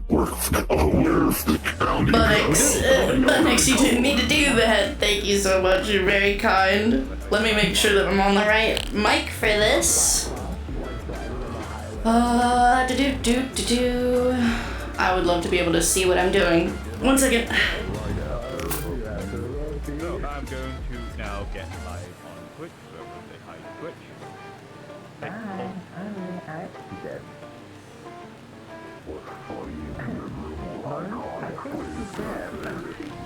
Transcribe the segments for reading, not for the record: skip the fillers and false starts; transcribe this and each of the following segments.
We're aware of the grounding Buttocks, Buttocks, you didn't need to do that. Thank you so much. You're very kind. Let me make sure that I'm on the right mic for this. Do. I would love to be able to see what I'm doing. 1 second. So I'm going to now get live on Twitch. So I'm going to say hi to Twitch.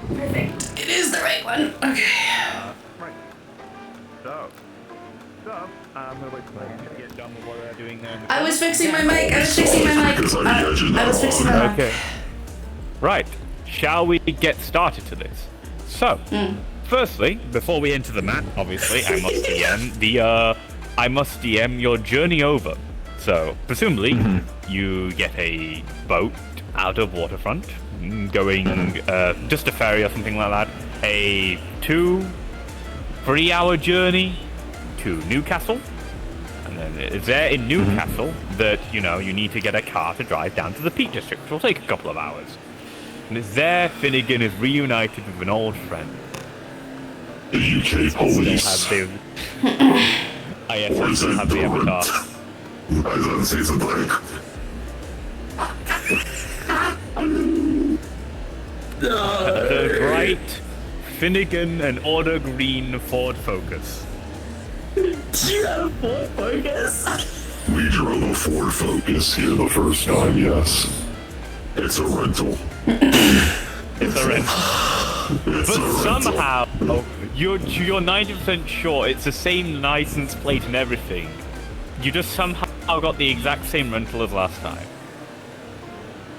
Perfect. It is the right one. Okay. Right. So I'm going to wait for them to get done with what they're doing there. I was fixing my mic. I was fixing my mic. Okay. Right. Shall we get started to this? So, firstly, before we enter the map, obviously, I must DM your journey over. So, presumably, you get a boat out of waterfront, going just a ferry or something like that. A 2-3 hour journey to Newcastle. And then it's there in Newcastle that, you need to get a car to drive down to the Peak District, which will take a couple of hours. And it's there Finnegan is reunited with an old friend. The UK police. I still have the avatar. I don't see the break. The bright Finnegan and Order Green Ford Focus. Do you have a Ford Focus? We drove a Ford Focus here the first time, yes. It's a rental. It's a rental. But somehow, you're 90% sure it's the same license plate and everything. You just somehow got the exact same rental as last time.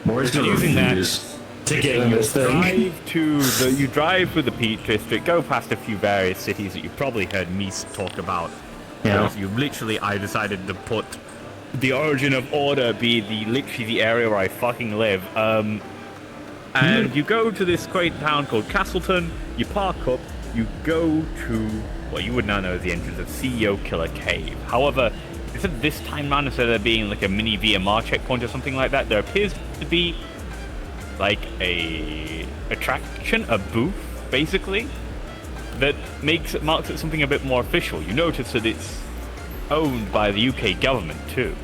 Moore's gonna refuse to get in this thing. You drive through the Peak District, go past a few various cities that you probably heard me talk about. Yeah. I decided to put the origin of order be literally the area where I fucking live. And you go to this great town called Castleton, you park up, you go to what you would now know as the entrance of CEO Killer Cave. However, instead of this time round, instead of there being like a mini VMR checkpoint or something like that, there appears to be like a attraction, a booth, basically, that marks it something a bit more official. You notice that it's owned by the UK government too.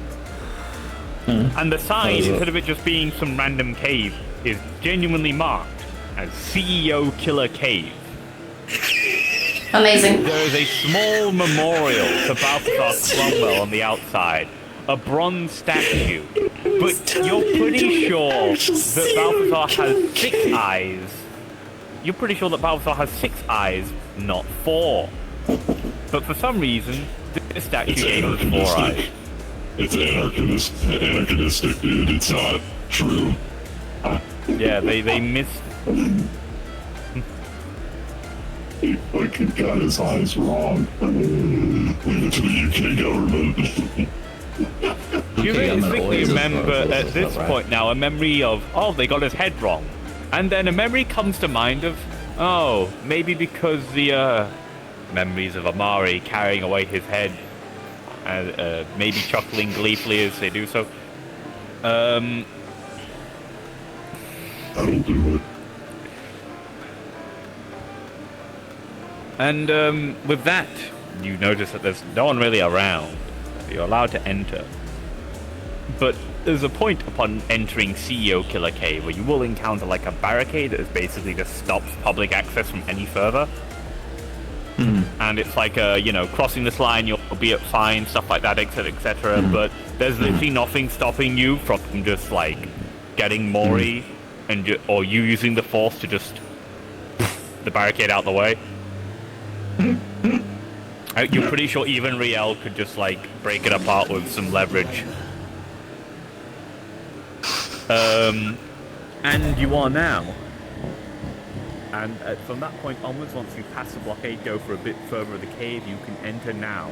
And the sign, instead of it just being some random cave, is genuinely marked as CEO Killer Cave. Amazing. There is a small memorial to Balthazar Cromwell on the outside, a bronze statue, but you're pretty sure that Balthazar has 6 eyes. You're pretty sure that Balthazar has 6 eyes, not 4. But for some reason, this statue gave us 4 eyes. It's anachronistic, dude. It's not true. Yeah, they missed. He fucking got his eyes wrong. Leave it to the UK government. You basically remember at this point now a memory of, they got his head wrong. And then a memory comes to mind of, maybe because the memories of Amari carrying away his head and maybe chuckling gleefully as they do so. That'll do it. And with that, you notice that there's no one really around. You're allowed to enter. But there's a point upon entering CEO Killer Cave where you will encounter like a barricade that basically just stops public access from any further. And it's like, crossing this line, you'll be at fine, stuff like that, etc., etc. But there's literally nothing stopping you from just like getting Maury or you using the force to just the barricade out the way. You're pretty sure even Riel could just like break it apart with some leverage. And you are now. And from that point onwards, once you pass the blockade, go for a bit further of the cave, you can enter now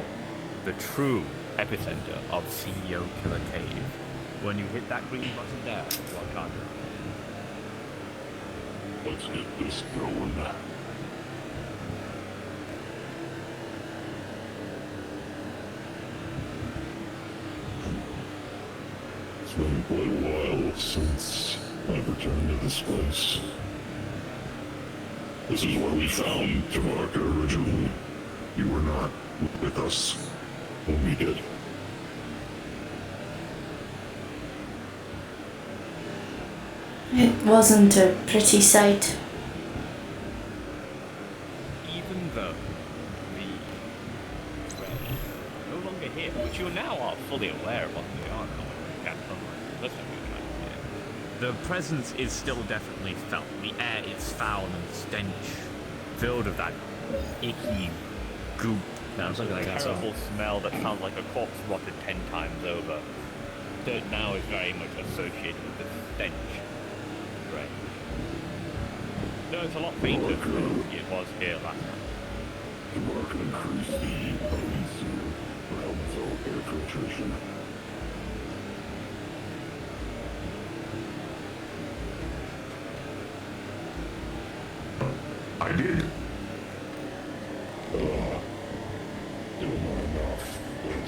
the true epicenter of CEO Killer Cave. When you hit that green button there, well done. Let's get this going. It's been quite a while since I've returned to this place. This is where we found Tamarka originally. You were not with us when we did. It wasn't a pretty sight. Even though the Red no longer here, which you now are fully aware of what they are now, you can't unlike listen to each other. The presence is still definitely felt. The air is foul and stench, filled with that icky goop. Sounds like I got some. Terrible smell that sounds like a corpse rotted 10 times over. Dirt now is very much associated with the stench. Right. No, it's a lot fainter than it was here last time. Tamarka increased the potency of helpful air filtration. I did. Still not enough, but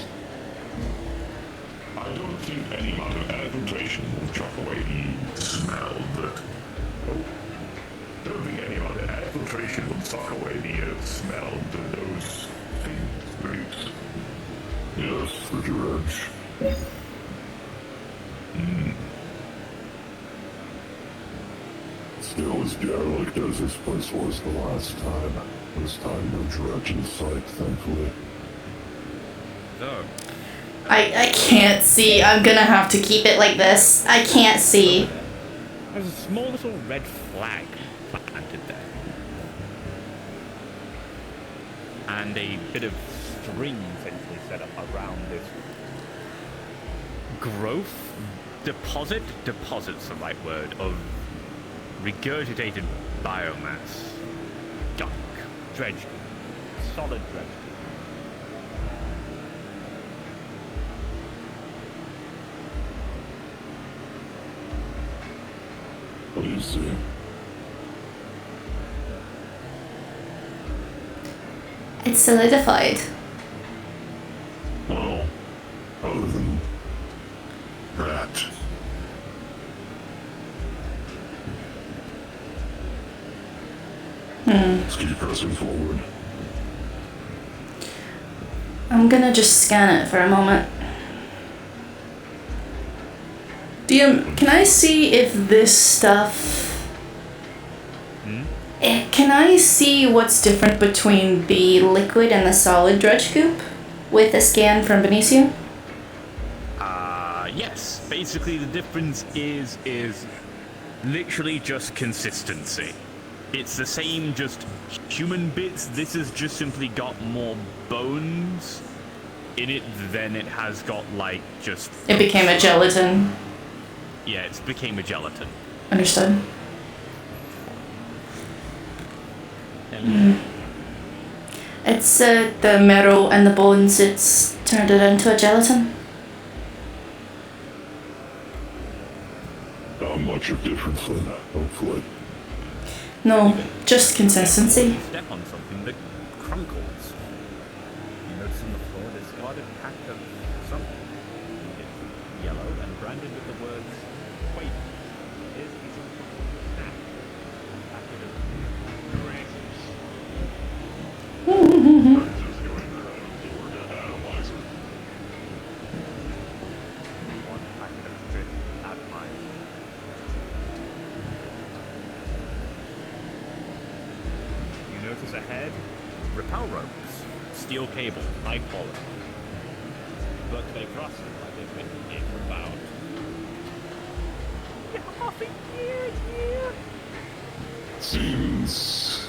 I don't think any amount of air filtration will chop away the smell that... Oh. Don't think any amount of air filtration will suck away the smell that those things produce. Yes, the dredge. Still as derelict as this place was the last time. This time no dredge in sight, thankfully. So, I can't see. I'm gonna have to keep it like this. I can't see. there's a small little red flag planted there. And a bit of string essentially set up around this growth deposit. Deposit's the right word, of regurgitated biomass. Gunk. Dredge. Solid dredge. What do you see? It's solidified. Well, other than that. Let's keep pressing forward. I'm gonna just scan it for a moment. DM, can I see if this stuff... Can I see what's different between the liquid and the solid dredge goop with a scan from Benicio? Yes. Basically, the difference is literally just consistency. It's the same, just human bits. This has just simply got more bones in it than it has got, like, just... It became a gelatin. Yeah, it's became a gelatin. Understood. It's the marrow and the bones, it's turned it into a gelatin. Not much of difference then, hopefully. No, just consistency. Step on something that crunkles. You notice on the floor there's a guarded pack of something. It's yellow and branded with the words "Wait." Here's a piece of snap. Packet of grains. Just going forward to analyzer. One packet of drip atomizer. You notice ahead, rappel ropes, steel cable, high quality. But they cross it like they've been here for about half a year. Seems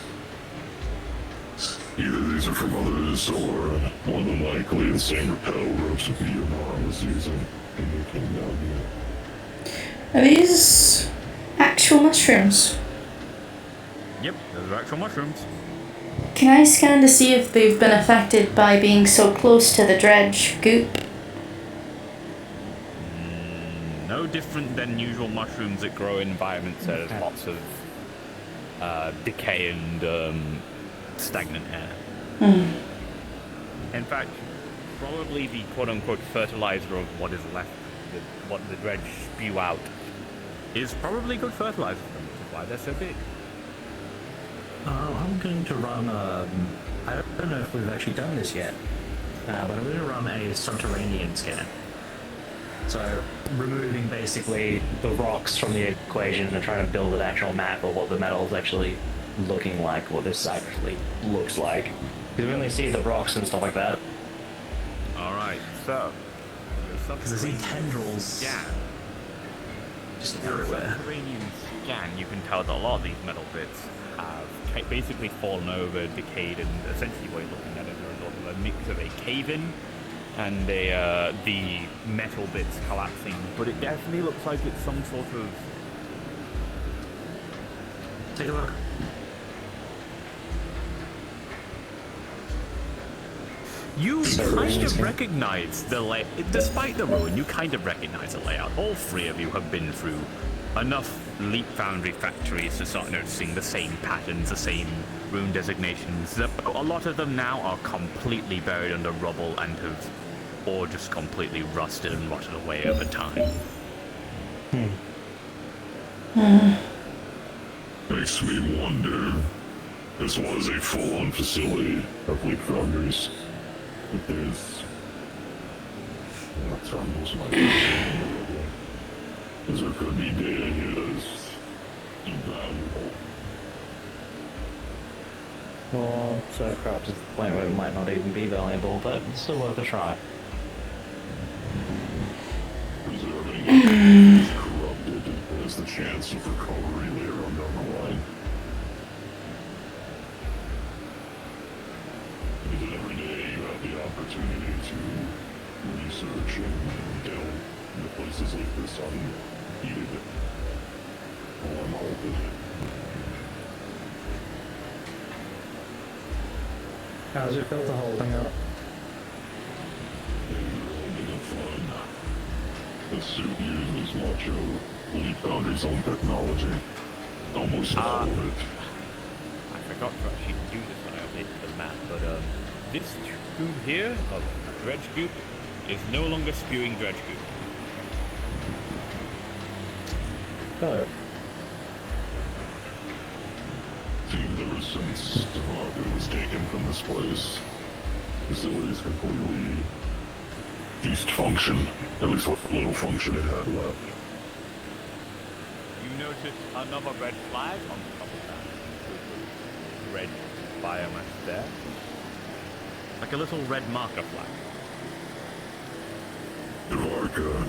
either these are from others or more than likely the same rappel ropes that your mom was using when they came down here. Are these actual mushrooms? Yep, those are actual mushrooms. Can I scan to see if they've been affected by being so close to the dredge goop? No different than usual mushrooms that grow in environments that has lots of decay and stagnant air. In fact, probably the quote-unquote fertilizer of what is left, what the dredge spew out, is probably good fertilizer for them, which is why they're so big. I'm going to run. I don't know if we've actually done this yet, but I'm going to run a subterranean scan. So, removing basically the rocks from the equation and trying to build an actual map of what the metal's actually looking like, what this actually looks like. Because we only see the rocks and stuff like that. Alright, so. Because I see tendrils. Yeah. Just With a everywhere. subterranean scan, you can tell that a lot of these metal bits have basically fallen over, decayed, and essentially what you're looking at is a result of a mix of a cave-in and the metal bits collapsing. But it definitely looks like it's some sort of... Take a look. You So kind of amazing. recognize the layout. Despite the ruin, you kind of recognize the layout. All three of you have been through enough Leap Foundry factories to start noticing the same patterns, the same rune designations. A lot of them now are completely buried under rubble and have or just completely rusted and rotted away over time. Makes me wonder. This was a full-on facility of Leap Foundries. But there's... That's almost like... Because there could be data here that's invaluable. Well, so perhaps it's the point where it might not even be valuable, but it's still worth a try. Preserving it is corrupted as the chance of recovery later on down the line. Because every day you have the opportunity to research and delve into places like this unheeded or unhalted. How's it feel to hold thing up? The suit uses much of Leap Foundry's own technology. Almost all of it. I forgot to actually do this when I updated the map, but this tube here of dredge goop is no longer spewing dredge goop. Oh. Seems ever since Tavaga was taken from this place, facilities completely ceased function. At least what little function it had left. You notice another red flag on top of that. Red biomass there. Like a little red marker flag. Tavaga,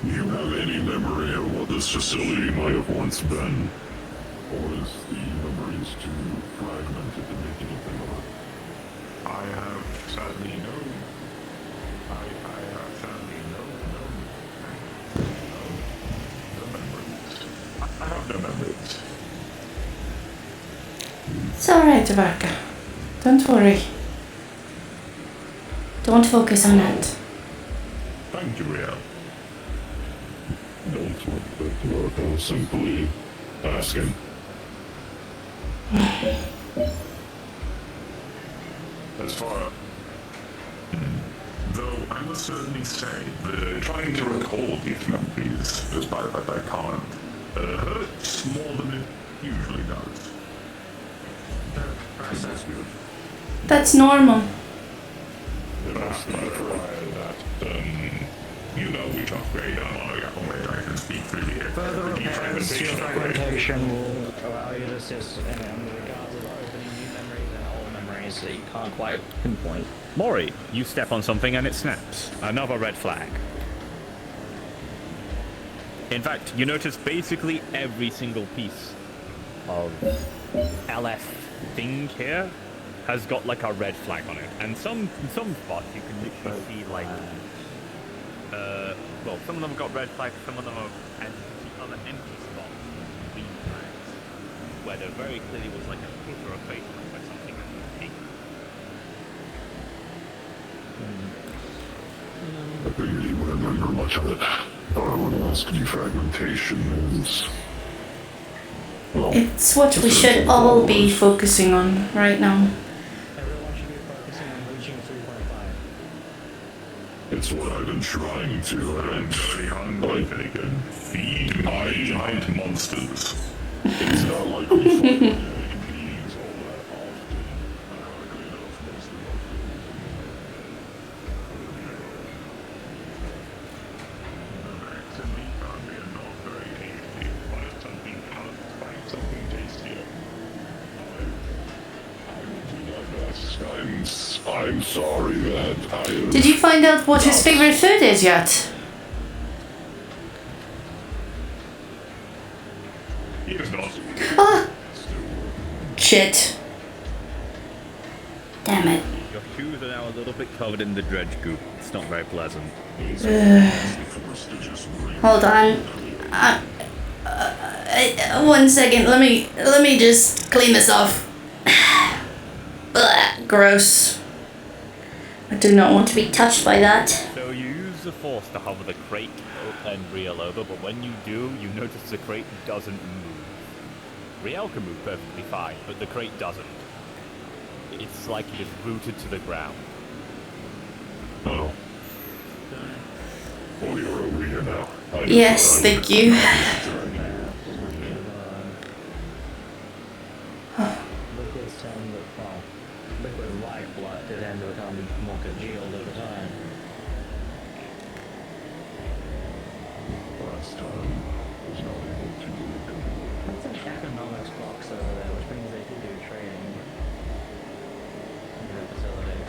do you have any memory of what this facility might have once been? Or is the memories too fragmented to make anything of it? I have sadly no. I have sadly no memories. I have no memories. It's alright, Tvarka. Don't worry. Don't focus on that. Thank you, Riel. Don't look, I was simply asking. As far... Though I must certainly say that trying to recall these memories, despite that I can't, hurts more than it usually does. That's good. That's normal. If I that, you know we talk great on I can speak freely here. Further The repairs to your fragmentation fragmentation will allow you to assist in regards of opening new memories and old memories that you can't quite pinpoint. Mori, you step on something and it snaps. Another red flag. In fact, you notice basically every single piece of LF thing here has got like a red flag on it. And in some spots you can literally see like, well, some of them have got red flags, some of them have, and you can see other empty spots, green flags, where there very clearly was like a hit or a face where something had been taken. I figured you wouldn't remember much of it. Thought I would ask defragmentation is... Well, It's what we should all be focusing on right now. Everyone should be focusing on reaching 3.5. It's what I've been trying to, and very hungry, Finnegan. Feed my giant monsters. It's not like we fight living beings all that often. Ironically enough, most of our to me, probably are not very tasty. Find something tastier. I will do my best. I'm sorry that I am... Did you find out what his favorite food is yet? He is not. Ah! Shit. Damn it. Your shoes are now a little bit covered in the dredge goop. It's not very pleasant. Hold on. One second. Let me just clean this off. Ugh, gross. I do not want to be touched by that. So you use the force to hover the crate and reel over, but when you do, you notice the crate doesn't move. Riel can move perfectly fine, but the crate doesn't. It's like it is rooted to the ground. Oh. Oh, you're over here now. Yes, thank you. Liquids tend to, well, liquid like blood to tend to become more congealed over time. Last time, I was not able to do it. That's an economics box over there, which means they can do trading in the facility.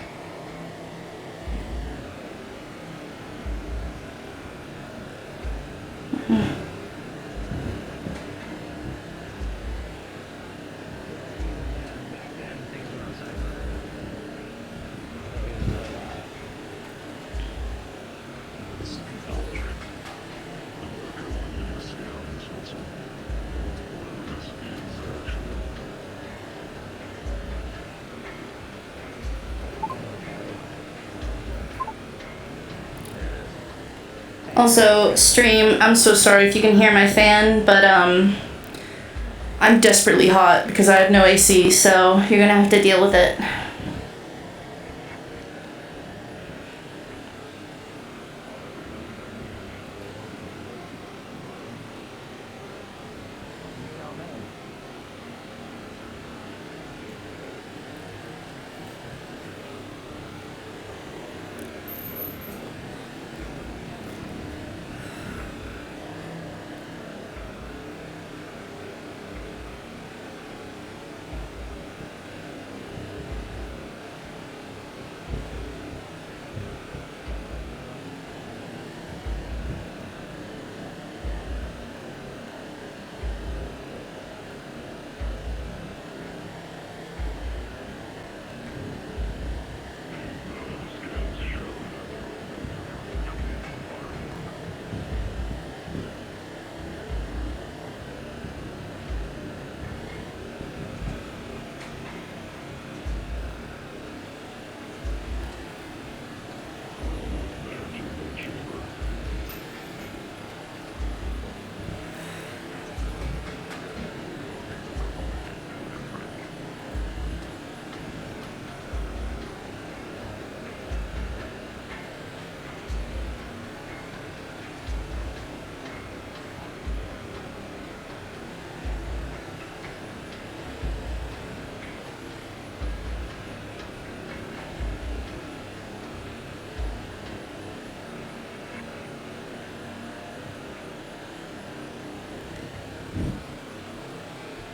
Back then, things were outside. Also, stream, I'm so sorry if you can hear my fan, but I'm desperately hot because I have no AC, so you're gonna have to deal with it.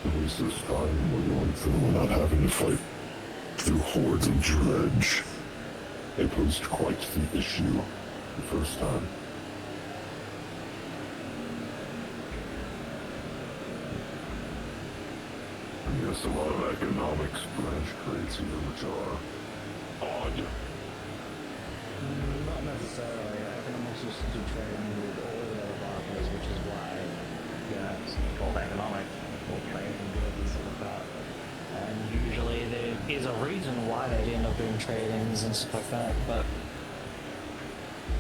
At least this time we're going through without having to fight through hordes of dredge. They posed quite the issue the first time. And yes, a lot of economics branch crates here, which are odd. Not necessarily. Economics used to do trading with all the other partners, which is why, yeah, it's called economic, or trading goods and stuff like that. And usually there is a reason why they end up doing tradings and stuff like that, but,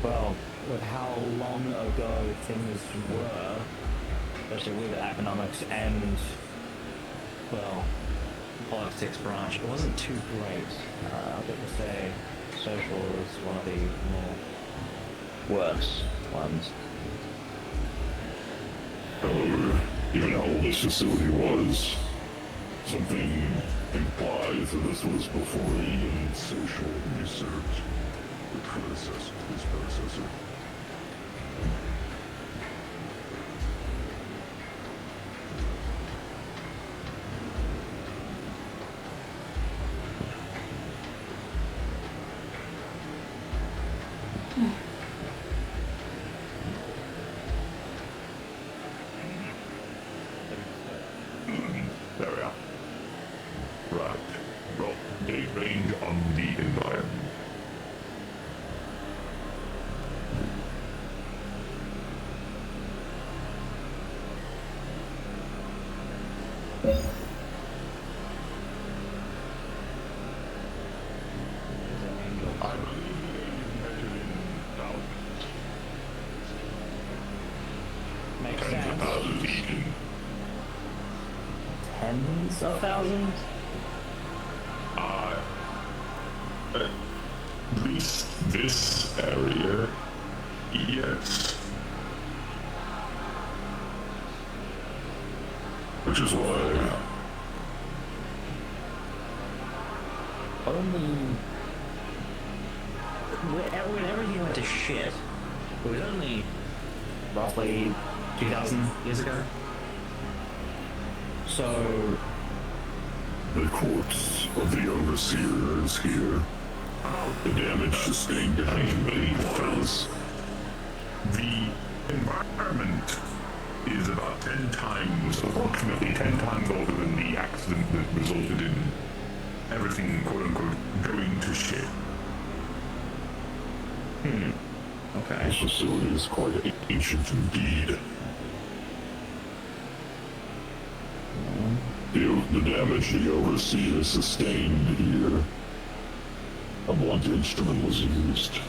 well, with how long ago things were, especially with economics and, well, politics branch, it wasn't too great. I would say social was one of the more worse ones. However, given how old this facility was, something implies that this was before even social usurped his predecessor. There we are. Right. Well, date range on the environment. I believe the range is measured in thousands. Makes Tens of sense. thousands even. Tens of thousands? At least this area, yes. Which is why Only when everything went to shit, it was only roughly 2,000 years ago. So the corpse of the Overseer is here. The damage sustained behind me was. The environment is about 10 times, approximately 10 times older than the accident that resulted in everything, quote unquote, going to shit. okay. This facility is quite ancient indeed. The damage the Overseer sustained here. A blunt instrument was used.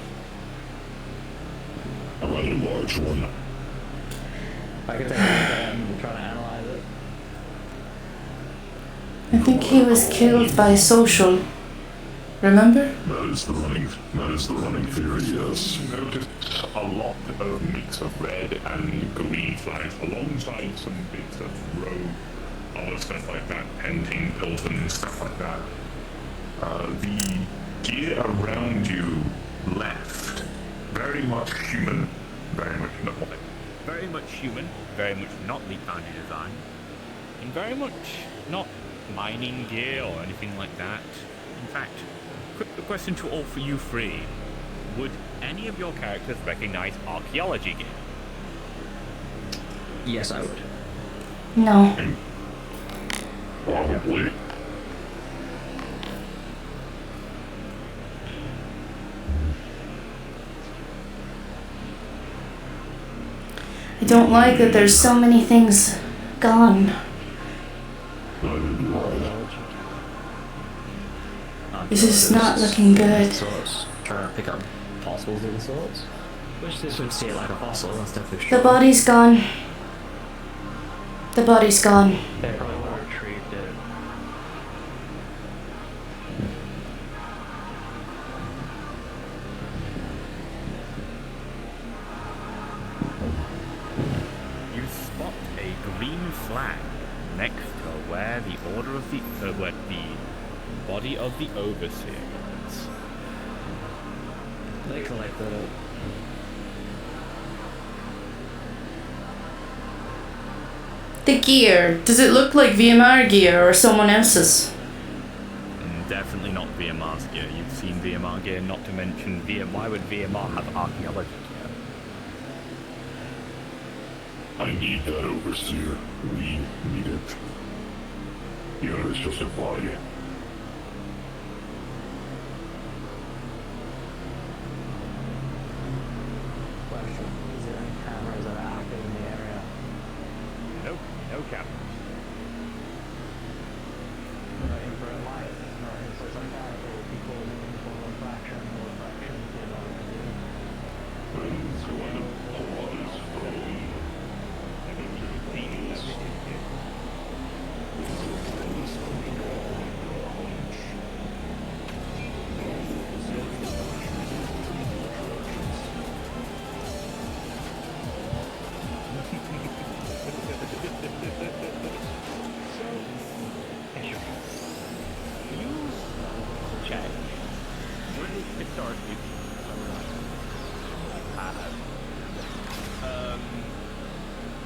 A rather large one. I could take a look at it and try to analyze it. I think he was killed by social. Remember? That is the running theory, yes. Noticed a lot of mix of red and green flags alongside some bits of rogue, other stuff like that, Pentane, Pilton, stuff like that. The gear around you left very much human, very much not. Very much human, very much not Lee County design, and very much not mining gear or anything like that. In fact, quick question to all for you three. Would any of your characters recognize archaeology gear? Yes, I would. No. Probably. I don't like that there's so many things gone. This is not looking good. Sorts. Trying to pick up fossils of the sorts. Which this would see it like a fossil, that's definitely true. The body's gone. The body's gone. They probably would have retrieved it. You spot a green flag next to where the order of where the body of the Overseer is. They collected it. The gear. Does it look like VMR gear or someone else's? Definitely not VMR's gear. You've seen VMR gear, not to mention why would VMR have archaeology gear? I need that Overseer. We need it. The other's just a body. Question. Is there any cameras that are active in the area? Nope, no camera. No infrared light, no insights like that, or people looking for refraction or refraction, you know what I mean? Friends going to pull out his phone. historically, um,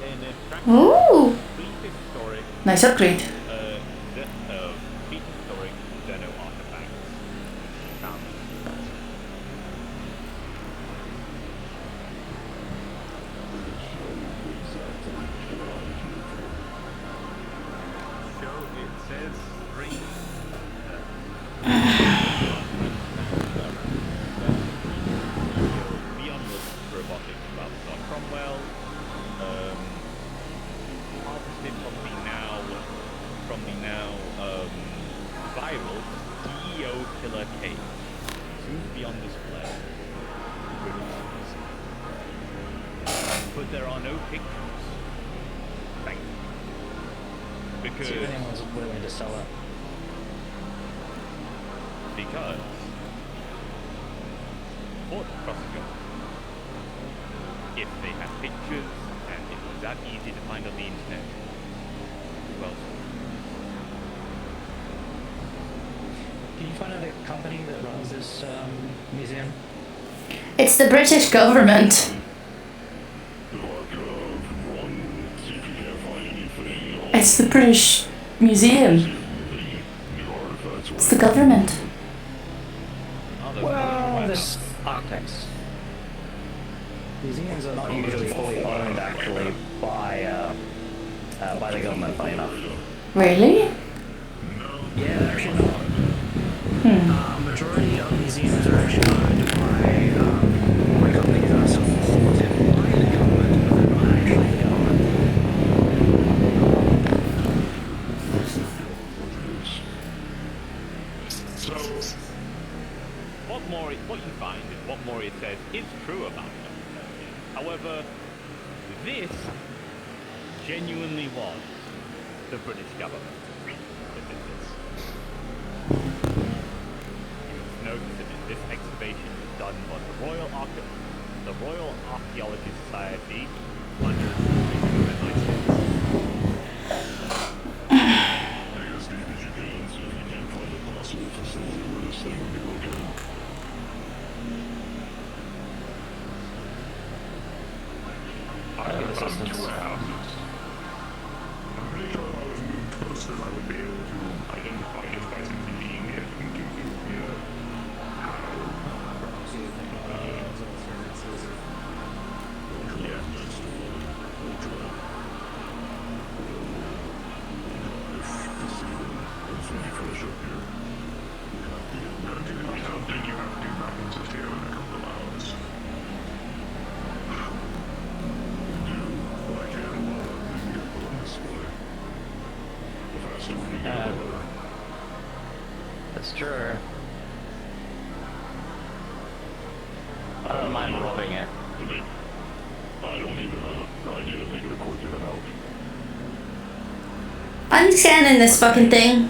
an attraction Ooh, prehistoric, nice upgrade. prehistoric Xeno artifacts found. So it says three. Beyond the robotics about Scott Cromwell, harvested from the now viral CEO Killer Cave, soon to be on display. But there are no pictures. Thank you. See if anyone's willing to sell it. Because Fort Crossing, if they had pictures and it was that easy to find on the internet, well, Can you find out the company that runs this museum? It's the British government. It's the British Museum. It's the government. Well, this architects. Museums are not usually fully owned, actually, by the government, funny enough. Really? Yeah, they're actually not. Majority of museums are actually owned by companies that are supported by the government, but they're not actually the government. So, what you find is what Moria says is true about them. However, this genuinely was the British government that did this. You must note that this excavation was done by the Royal Archaeology Society under the license. I have found two houses. I'm pretty sure if I was moved closer, I would be able to identify it by simply being it and give you, That's true. I don't mind robbing it. I don't even have an idea if they could afford to get out. I'm scanning this fucking thing.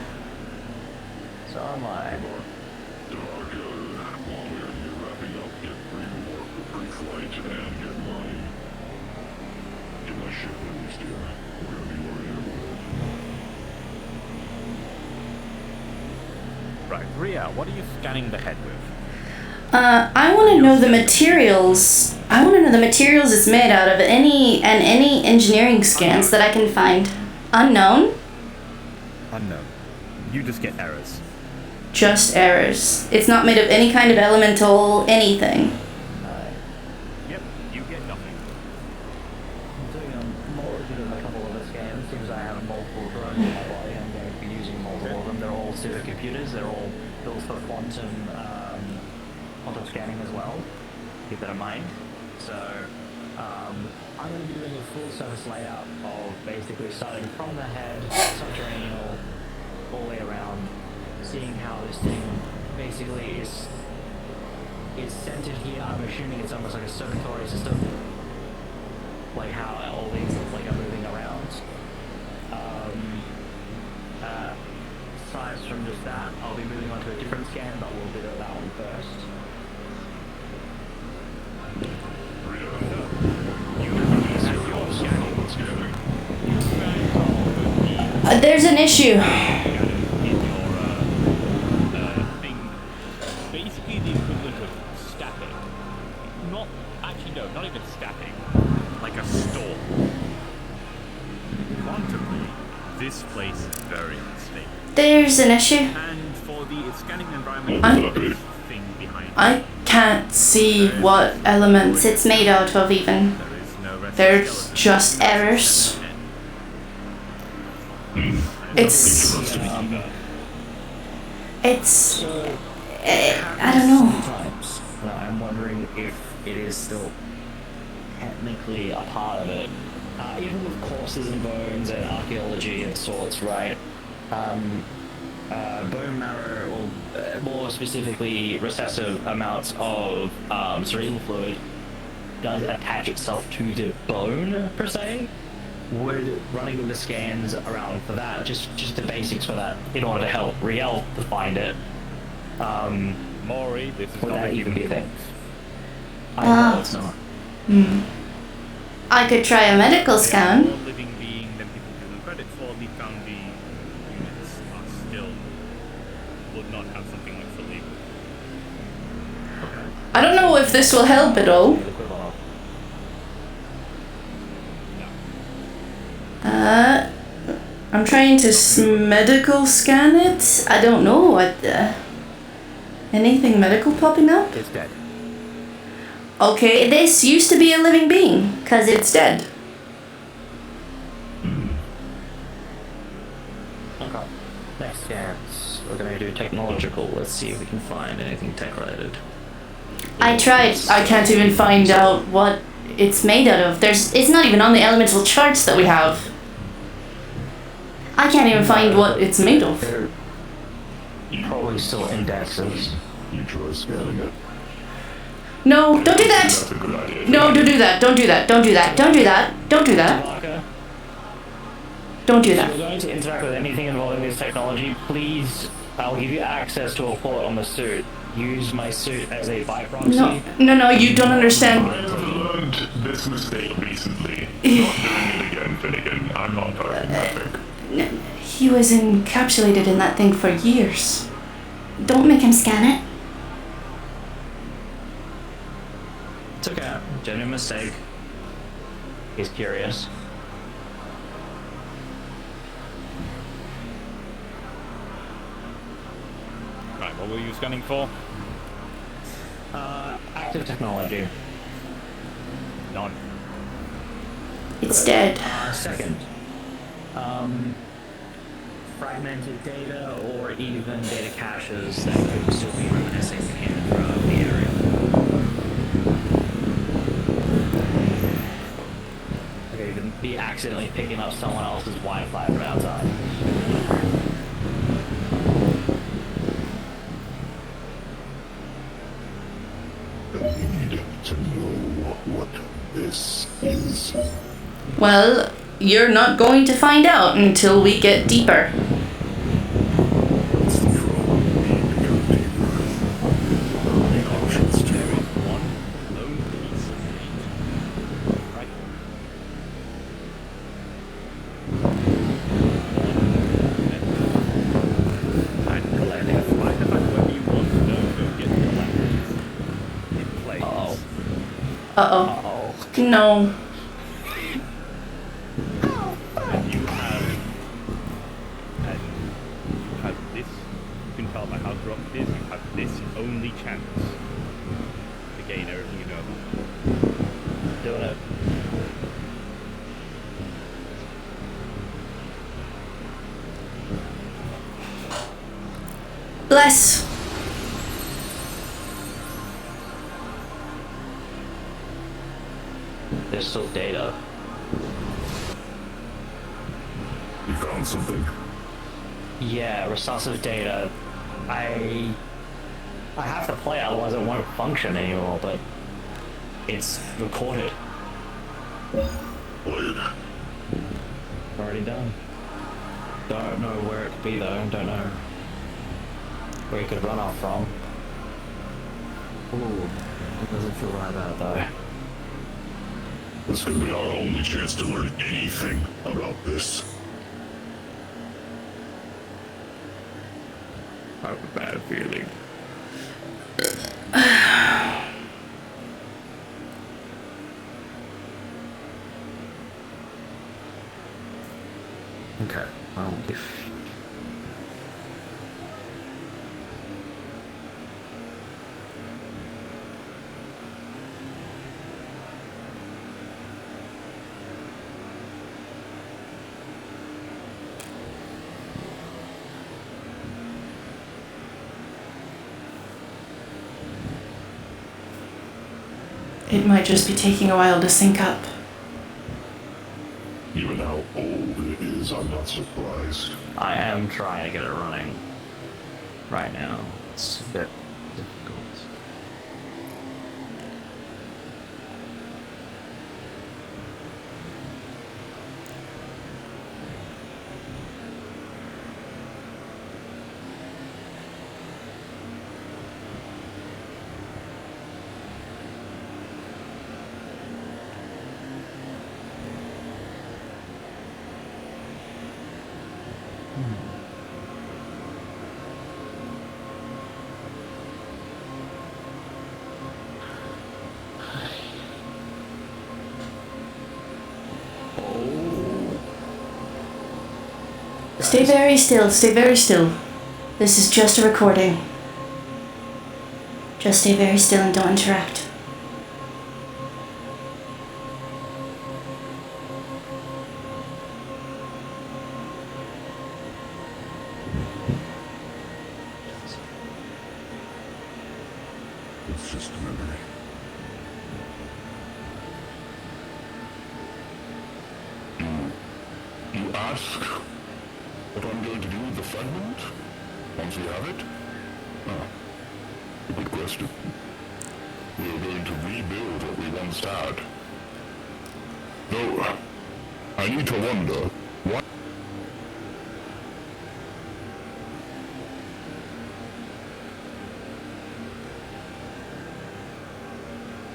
So am I. While we're here wrapping up, get pre-flight and get my ship released here. We're gonna be worried about it. Right, Ria, what are you scanning the head with? I want to know the materials. I want to know the materials it's made out of. Any engineering scans that I can find. Unknown. Unknown. You just get errors. Just errors. It's not made of any kind of elemental anything. Yep, you get nothing. I'm doing more of a couple of the scans. Since I have multiple drones in my body, I'm going to be using multiple of them. They're all supercomputers. They're all built for quantum scanning as well. Keep that in mind. So I'm going to be doing a full surface layout of basically starting from the head, subterranean, all the way around, seeing how this thing basically is centered here. I'm assuming it's almost like a circulatory system, like how all these like are moving around. Aside from just that, I'll be moving on to a different scan, but we'll do that one first. There's an issue. Basically the equivalent There's an issue. And for the scanning environment, I'm- the thing behind I can't see what elements it's made out of even. there is no rest There's skeleton. just errors. It's I don't know. Sometimes, I'm wondering if it is still technically a part of it. Even with corpses and bones and archaeology and sorts, right? Bone marrow, or more specifically, recessive amounts of cerebral fluid does attach itself to the bone per se. Would running the scans around for that, just the basics for that, in order to help Riel to find it, Maury, this is would not that a even be a thing? I Ah. know it's not. I could try a medical More scan. living being than people give them credit for. The Foundry units are still would not have something like the legal. I don't know if this will help at all. The equivalent of- I'm trying to medical scan it. I don't know what anything medical popping up. It's dead. Okay, this used to be a living being, cause it's dead. Okay. Next chance. We're gonna do technological. Let's see if we can find anything tech related. I tried. I can't even find out what it's made out of. It's not even on the elemental charts that we have. I can't even find what it's made of. They're probably still indexes. You try scanning it. No, don't do that. That's a good idea. No, don't do that. Don't do that. Don't do that. Don't do that. Don't do that. Tabaka, Don't do if you're that. going to interact with anything involving this technology, please, I'll give you access to a port on the suit. Use my suit as a by proxy. No, you don't understand. I have learned this mistake recently. Not doing it again, Finnegan. I'm not talking nothing. He was encapsulated in that thing for years. Don't make him scan it. It's okay. Genuine mistake. He's curious. Right, what were you scanning for? Active technology. None. It's dead. Second. Fragmented data or even data caches that could still be reminiscing in the area. Okay, you can be accidentally picking up someone else's Wi-Fi from outside. I need to know what this is. Well, you're not going to find out until we get deeper. What's the problem? The options, Terry. One lone piece of meat. Right. And Collective. despite the fact whether you want to know, go get collectors in place. Uh-oh. Uh-oh. Oh. No. And you have this, you can tell by how corrupt it is, you have this only chance to gain everything you know about. Doing it. Bless. There's still data. You found something? Yeah, recessive data. I have to play, otherwise it won't function anymore, but it's recorded. Played. Already done. Don't know where it could be though, don't know where it could run off from. Ooh, it doesn't feel right about it though. This could be our only chance to learn anything about this. I have a bad feeling. Okay, well, if it might just be taking a while to sync up. Given how old it is, I'm not surprised. I am trying to get it running right now. It's a bit difficult. Stay very still, stay very still. This is just a recording. Just stay very still and don't interact. It's just a memory. You ask what I'm going to do with the fragment once we have it? Ah, a good question. We are going to rebuild what we once had. Though, I need to wonder, why?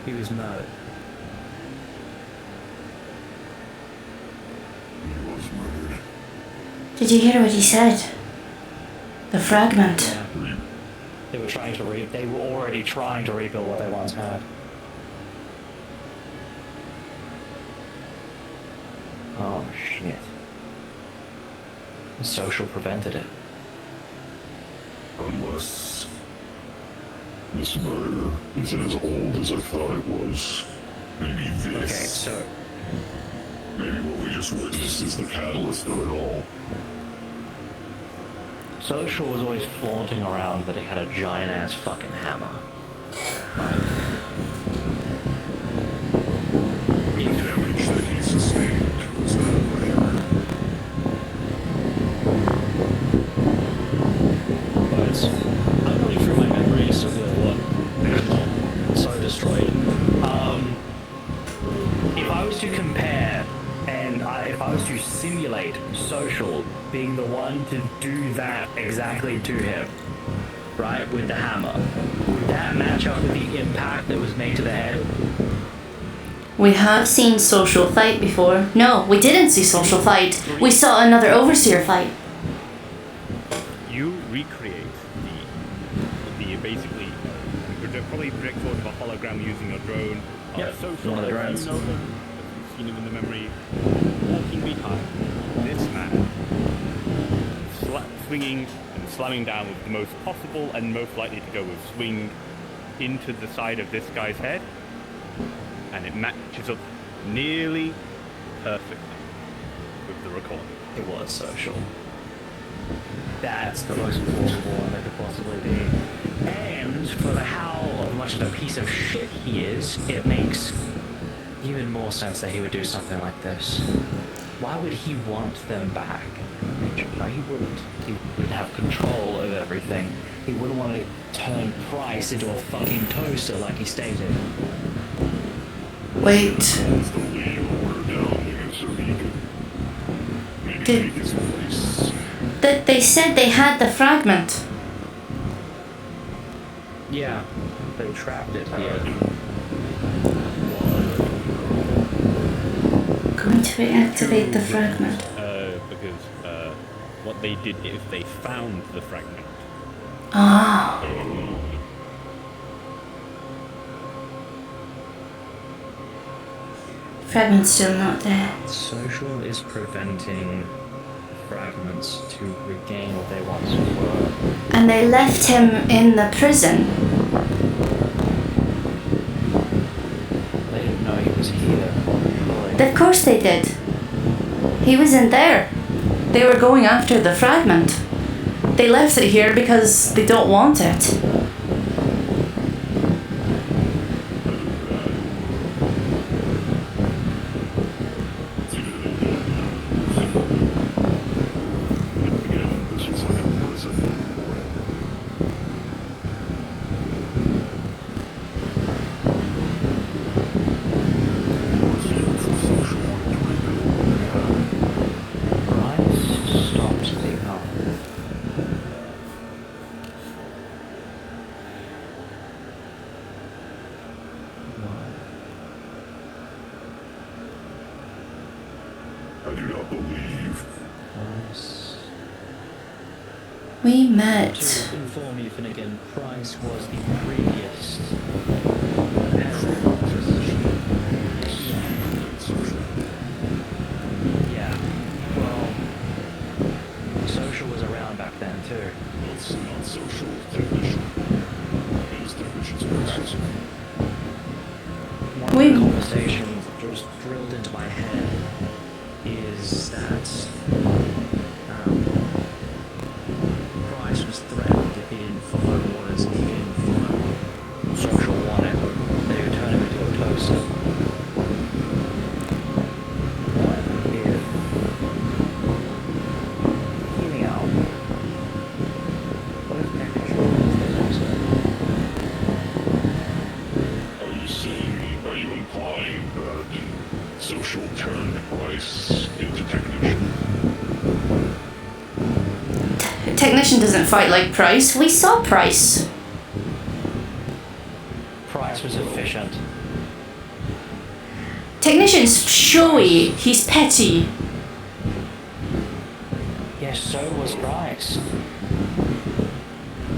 He was murdered. He was murdered. Did you hear what he said? The fragment. Yeah. They were already trying to rebuild what they once had. Oh shit. The social prevented it. Unless this murder isn't as old as I thought it was. Maybe this. Okay, so Maybe what we just witnessed is the catalyst of it all. Social was always flaunting around that he had a giant ass fucking hammer. The damage that he sustained was not rare. But I'm going through my memories of what so destroyed. If I was to compare and if I was to simulate Social being the one to do that exactly to him, right, with the hammer, would that match up with the impact that was made to the head? We have seen Social fight before. No, we didn't see Social fight. We saw another Overseer fight. You recreate the basically probably project sort of a hologram using a drone. Yep, Social, one of the drones. You know them, you've seen him in the memory, walking behind this man, swinging and slamming down with the most possible and most likely to go with swing into the side of this guy's head, and it matches up nearly perfectly with the recording. It was Social. That's the most plausible one that could possibly be. And for how much of a piece of shit he is, it makes even more sense that he would do something like this. Why would he want them back? No, he wouldn't. He would have control of everything. He wouldn't want to turn Price into a fucking toaster like he stated. Wait. That's the lead order down there so he could maybe Did- take his place. They said they had the fragment. Yeah, they trapped it here. Going to reactivate the fragment. Because what they did is they found the fragment. Ah. Fragment's still not there. Social is preventing fragments to regain what they once were. And they left him in the prison. They didn't know he was here. Of course they did. He was in there. They were going after the fragment. They left it here because they don't want it. We To met. inform you, Finnegan, Price was the previous head of position. Yeah. Well, social was around back then too. It's not social technician. It is technician's correct. One of the conversations that just drilled into my head is that Price was threatened if he didn't follow orders and he didn't follow social wanted. They would turn him into a toaster. What if... Hear me out. What if technician was the toaster? Are you saying, are you implying that social turned Price into technician? Technician doesn't fight like Price. We saw Price. Price was efficient. Technician's showy. He's petty. Yes, so was Price.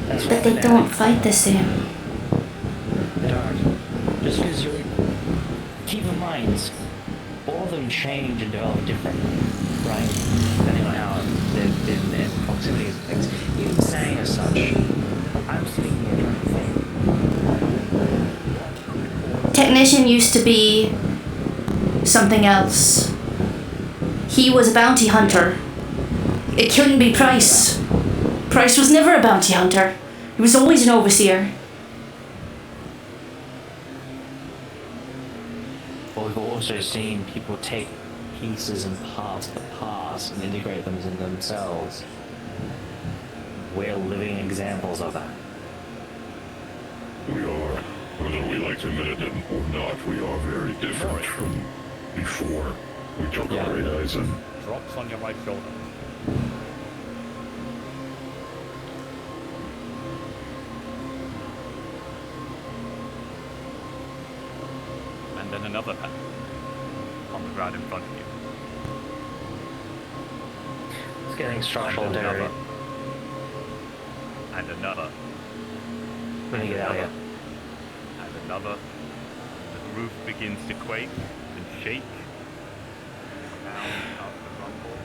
That's But what they I'm don't at. fight the same. They don't. Just because you're... Keep in mind, all of them change and develop different, right? Depending on how they've been in proximities and things. Even saying as such, I'm sitting here trying to think. Technician used to be something else. He was a bounty hunter. It couldn't be Price. Price was never a bounty hunter. He was always an overseer. But we've also seen people take pieces and parts of the past and integrate them in themselves. We're living examples of that. We are, whether we like to admit it or not, we are very different from before we took Yeah. our red eyes and Drops on your right shoulder. And then another pat on the ground in front of you. It's getting structural And dairy. another. And another. We're gonna get out of here. And another. The roof begins to quake and shake. Down out the rumble.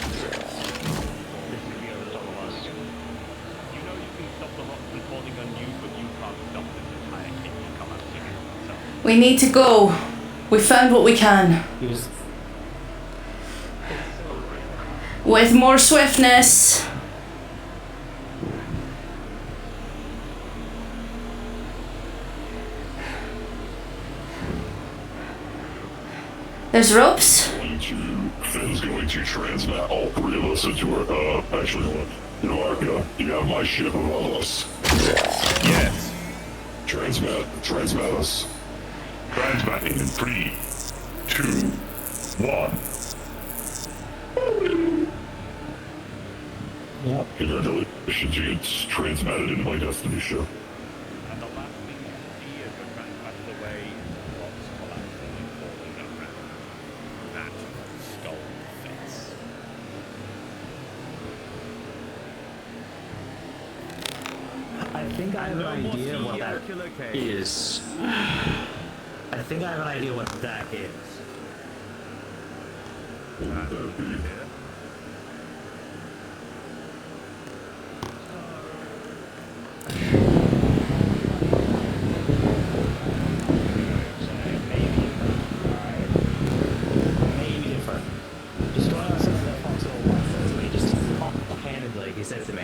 This could be over the top of us. You know you can stop the rocks from falling on you, but you can't stop this entire kit to come out singing itself. We need to go. We found what we can. He was... With more swiftness. There's ropes. Finn's going to transmit all three of us into her, actually, you know, Arca, you have my ship of all of us. Yes. Transmit us. Transmitting in 3, 2, 1. Yep. Congratulations, you get transmitted into my destiny ship. And the last thing you see as the train passes away, rocks collapsing and falling around. That skull face. I think I have an idea of what that is. I think I have an idea what that is. Maybe different. Just going on something that Fox once said to me, just offhandedly, he said to me,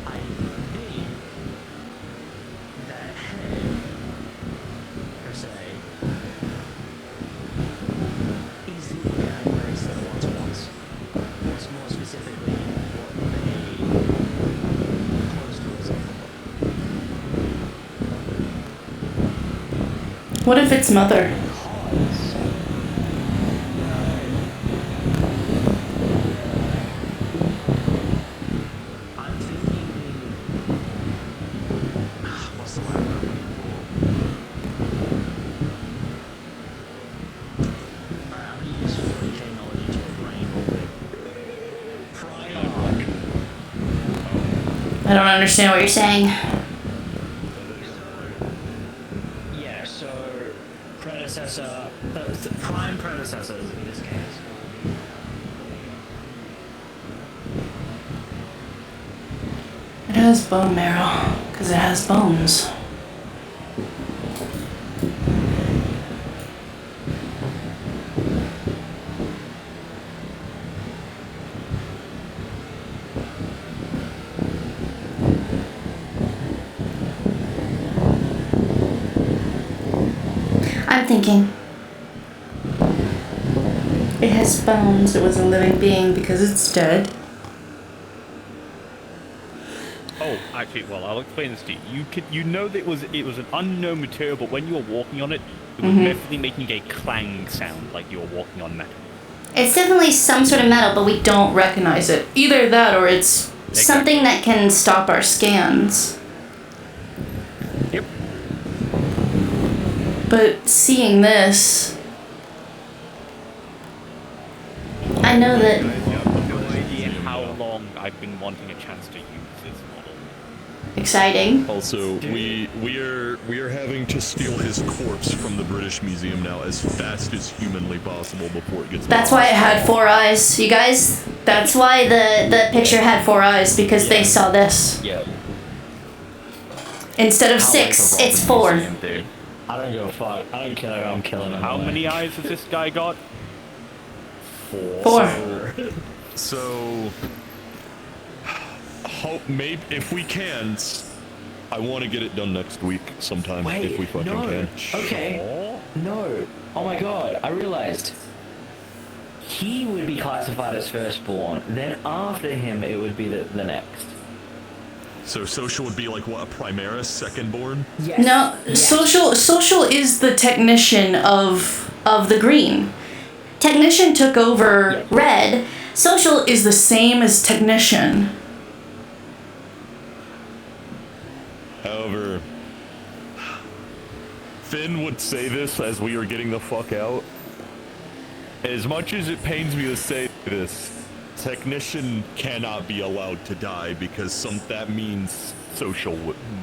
I think that head, per se, is the exact race that once was. What's more specifically what they close to example. What if it's mother? I'm thinking, what's the word I'm looking for? I'm gonna use I don't understand what you're saying. Yeah, so predecessor, the prime predecessors in this case. It has bone marrow, because it has bones. I'm thinking. It has bones. It was a living being because it's dead. Oh, actually, well, I'll explain this to you. You know that it was an unknown material, but when you were walking on it, it was definitely making a clang sound, like you were walking on metal. It's definitely some sort of metal, but we don't recognize it. Either that or it's something that can stop our scans. Yep. But seeing this, I know that. Guys, you have no idea how long I've been wanting a chance to use this model. Exciting. Also, we are having to steal his corpse from the British Museum now as fast as humanly possible before it gets. That's why it had 4 eyes. You guys, that's why the picture had 4 eyes, because they saw this. Yeah. Instead of 6, it's 4. Dude. I don't give a fuck. I don't care. I'm killing him. How many eyes has this guy got? 4. So, hope maybe if we can, I want to get it done next week sometime if we fucking can. Okay. No. Oh my god, I realized. He would be classified as firstborn, then after him it would be the next. So social would be like what, a Primaris, secondborn? Yes. No, Yes. social is the technician of the green. Technician took over red. Social is the same as technician. However, Finn would say this as we were getting the fuck out. As much as it pains me to say this, technician cannot be allowed to die because that means social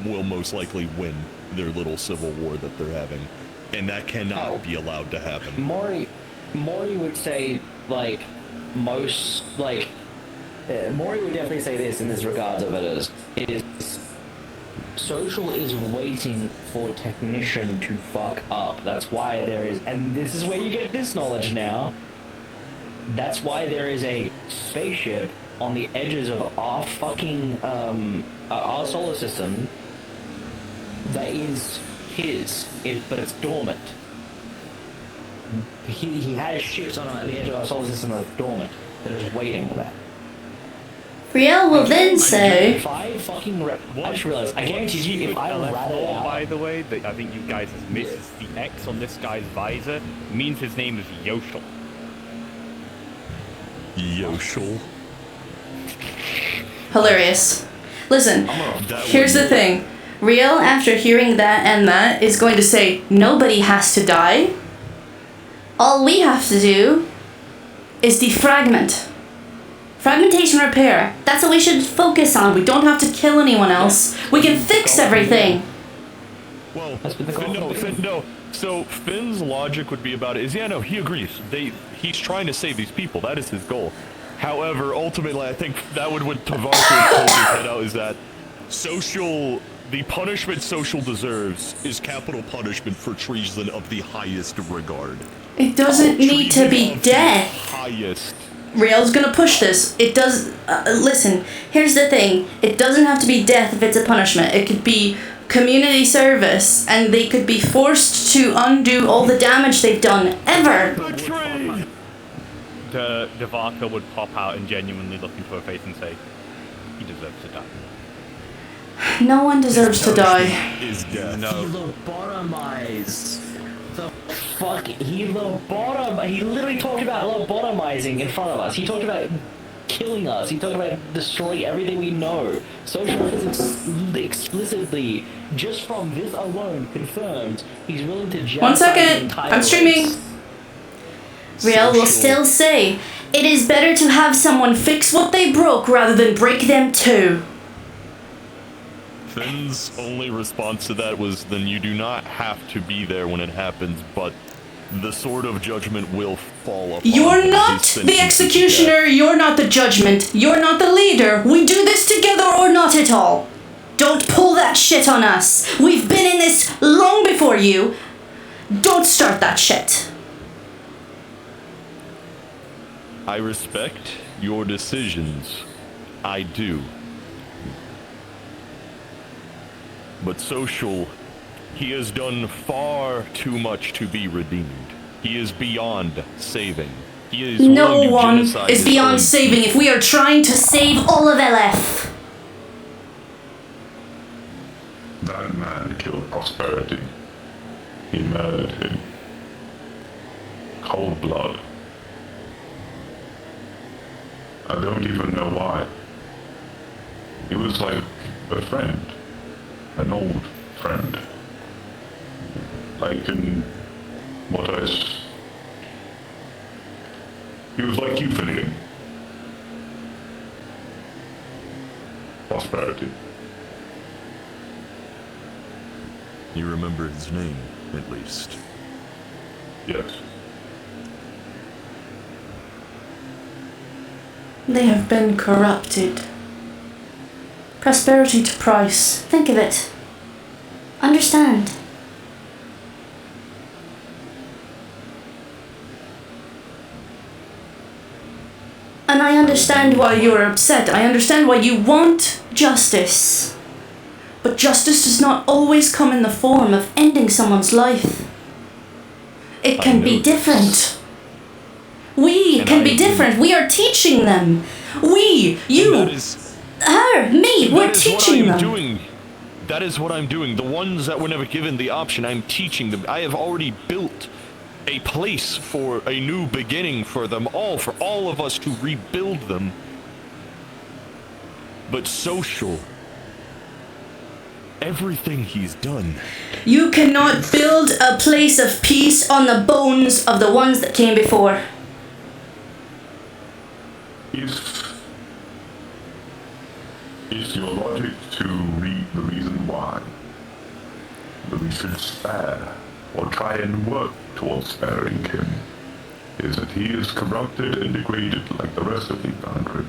will most likely win their little civil war that they're having, and that cannot be allowed to happen. Maury would say, like, most, like, Maury would definitely say this in this regards of it is social is waiting for technician to fuck up. That's why there is, and this is where you get this knowledge now. That's why there is a spaceship on the edges of our fucking, our solar system that is his, but it's dormant. He has ships on the edge of our solar system that's dormant, that is waiting for that. Riel will then say, If I fucking I just realized, I guarantee you, if I rat it out... By the way, that I think you guys have missed the X on this guy's visor means his name is Yoshel. Yoshel. hilarious. Listen, That here's would- the thing. Riel, after hearing that and that, is going to say, nobody has to die. All we have to do is defragment. Fragmentation repair. That's what we should focus on. We don't have to kill anyone else. We can fix everything. Well, That's been the goal. no. So Finn's logic would be about it is, yeah, no, he agrees. He's trying to save these people. That is his goal. However, ultimately, I think that would what Tavares would hold his head out is that the punishment social deserves is capital punishment for treason of the highest regard. It doesn't need to be Treason of the death. Highest. Riel's gonna push this. It does. Listen, here's the thing. It doesn't have to be death if it's a punishment. It could be community service, and they could be forced to undo all the damage they've done ever. The Devaka would pop out and genuinely look into her face and say, he deserves to die. No one deserves to die. Is death. No. He lobotomized. The fuck? He literally talked about lobotomizing in front of us. He talked about killing us. He talked about destroying everything we know. Social physics explicitly, just from this alone, confirmed he's willing to genocide 1 the second. entire I'm streaming. race. Riel will still say, it is better to have someone fix what they broke rather than break them too. Finn's only response to that was, then you do not have to be there when it happens, but the sword of judgment will fall upon You're him. not His sentence the is executioner, death. you're not the judgment, you're not the leader. We do this together or not at all. Don't pull that shit on us. We've been in this long before you. Don't start that shit. I respect your decisions. I do. But Social, he has done far too much to be redeemed. He is beyond saving. He is No willing to one genocide is his beyond own saving if we are trying to save all of LF. That man killed Prosperity. He murdered him. Cold blood. I don't even know why. He was like a friend. An old friend. Like in what he was like you, Finnegan. Prosperity. You remember his name, at least. Yes. They have been corrupted. Prosperity to price. Think of it. Understand. And I understand why you're upset. I understand why you want justice. But justice does not always come in the form of ending someone's life. It can be different. We can be different. We are teaching them. We, you, That is, her, me, we're that is what teaching I'm them. doing. That is what I'm doing. The ones that were never given the option, I'm teaching them. I have already built a place for a new beginning for them all, for all of us to rebuild them. But Social, everything he's done, You cannot build a place of peace on the bones of the ones that came before. Is your logic to read the reason why? That we should spare, or try and work towards sparing him, is that he is corrupted and degraded like the rest of the 100.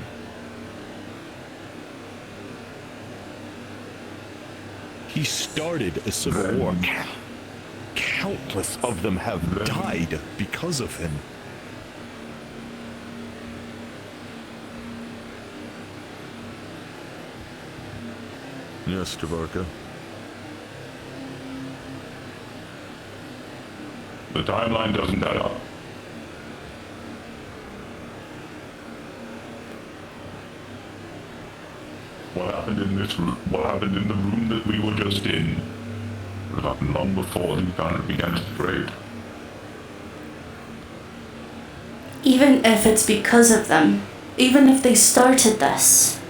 he started a civil war. Countless of them have died because of him. Yes, Tavarka. The timeline doesn't add up. What happened in this room? What happened in the room that we were just in? It happened long before the planet began to degrade. Even if it's because of them. Even if they started this.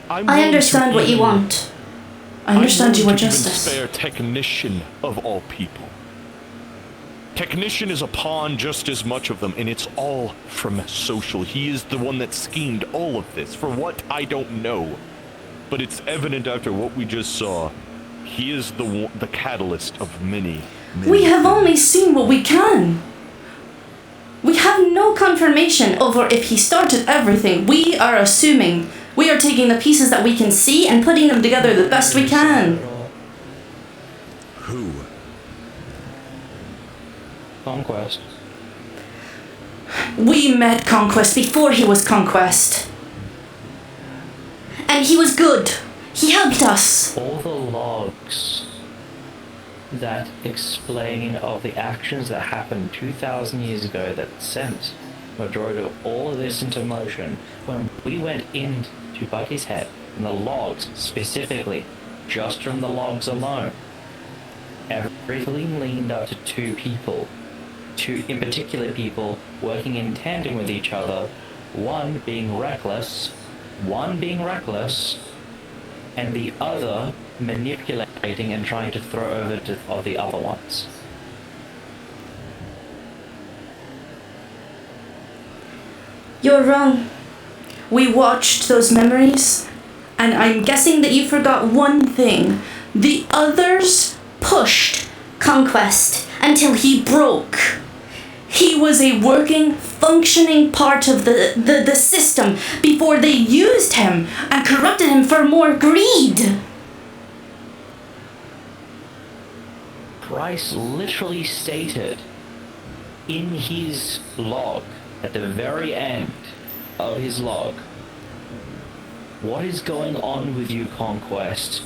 I understand what you want. I understand you want justice. Spare Technician of all people. Technician is a pawn just as much of them, and it's all from Social. He is the one that schemed all of this. For what, I don't know. But it's evident after what we just saw. He is the catalyst of many. We have only seen what we can. We have no confirmation over if he started everything. We are assuming. We are taking the pieces that we can see and putting them together the best we can. Who? Conquest. We met Conquest before he was Conquest. And he was good. He helped us. All the logs that explain of the actions that happened 2,000 years ago that sent majority of all of this into motion, when we went into Bucky's head, and the logs specifically, just from the logs alone, everything leaned up to two people. Two, in particular, people working in tandem with each other, one being reckless, and the other manipulating and trying to throw over to of the other ones. You're wrong. We watched those memories, And I'm guessing that you forgot one thing. The others pushed Conquest until he broke. He was a working, functioning part of the system before they used him and corrupted him for more greed. Price literally stated in his log, at the very end of his log, what is going on with you, Conquest?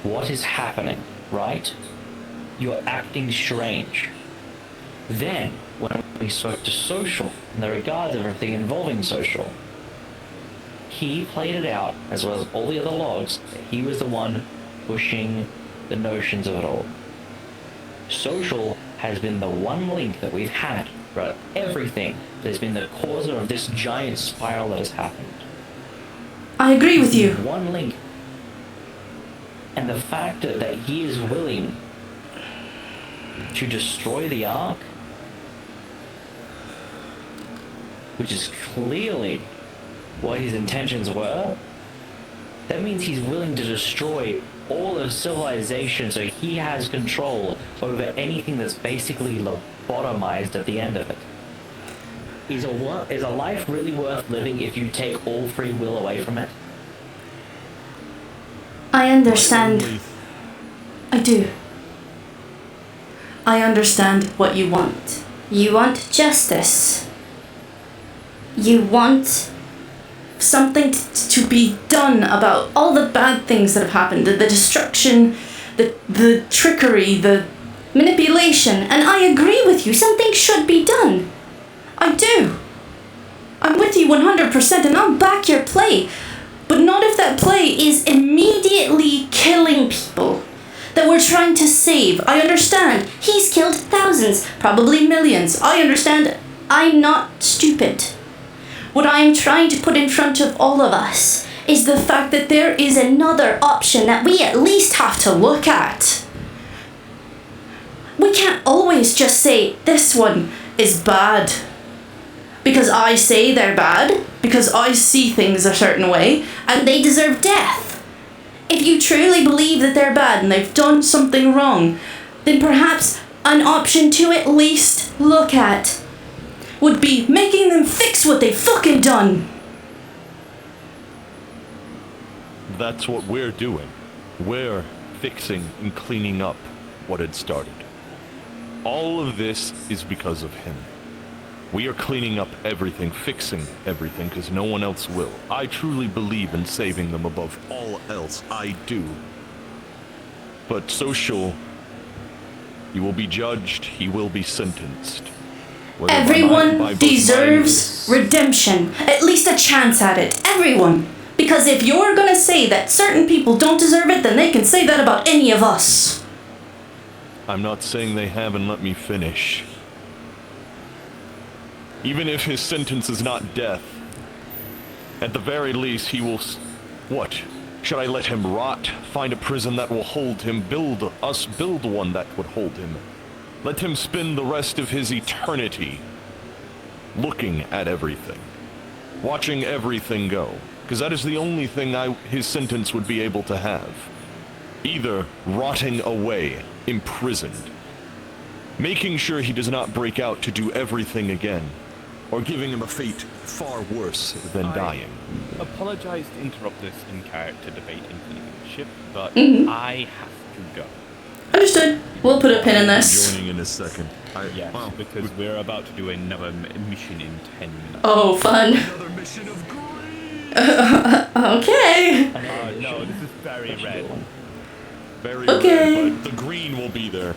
What is happening, right? You're acting strange. Then, when we spoke to Social, in the regards of everything involving Social, he played it out, as well as all the other logs, that he was the one pushing the notions of it all. Social has been the one link that we've had throughout everything that has been the cause of this giant spiral that has happened. I agree with you. One link. And the fact that he is willing to destroy the Ark, which is clearly what his intentions were, that means he's willing to destroy all of civilization so he has control over anything that's basically lobotomized at the end of it. Is a life really worth living if you take all free will away from it? I understand. I do. I understand what you want. You want justice. You want something to be done about all the bad things that have happened, the destruction, the trickery, the manipulation, and I agree with you, something should be done. I do. I'm with you 100% and I'll back your play, but not if that play is immediately killing people that we're trying to save. I understand. He's killed thousands, probably millions. I understand. I'm not stupid. What I am trying to put in front of all of us is the fact that there is another option that we at least have to look at. We can't always just say this one is bad because I say they're bad, because I see things a certain way, and they deserve death. If you truly believe that they're bad and they've done something wrong, then perhaps an option to at least look at would be making them fix what they've fucking done. That's what we're doing. We're fixing and cleaning up what had started. All of this is because of him. We are cleaning up everything, fixing everything, because no one else will. I truly believe in saving them above all else. I do. But Social, he will be judged, he will be sentenced. Whether Everyone by deserves redemption, at least a chance at it. Everyone. Because if you're gonna say that certain people don't deserve it, then they can say that about any of us. I'm not saying they haven't let me finish. Even if his sentence is not death, at the very least he will... What? Should I let him rot? Find a prison that will hold him? Build one that would hold him? Let him spend the rest of his eternity looking at everything, watching everything go, because that is the only thing his sentence would be able to have. Either rotting away, imprisoned, making sure he does not break out to do everything again, or giving him a fate far worse than dying. Apologize to interrupt this in-character debate in the ship, but I have to go. Understood. We'll put a pin in this. Joining in a second. Yes, because we're about to do another mission in 10 minutes. Oh, fun. Another mission of greed! Okay. No, this is very red. Very Okay. red, but the green will be there.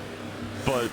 But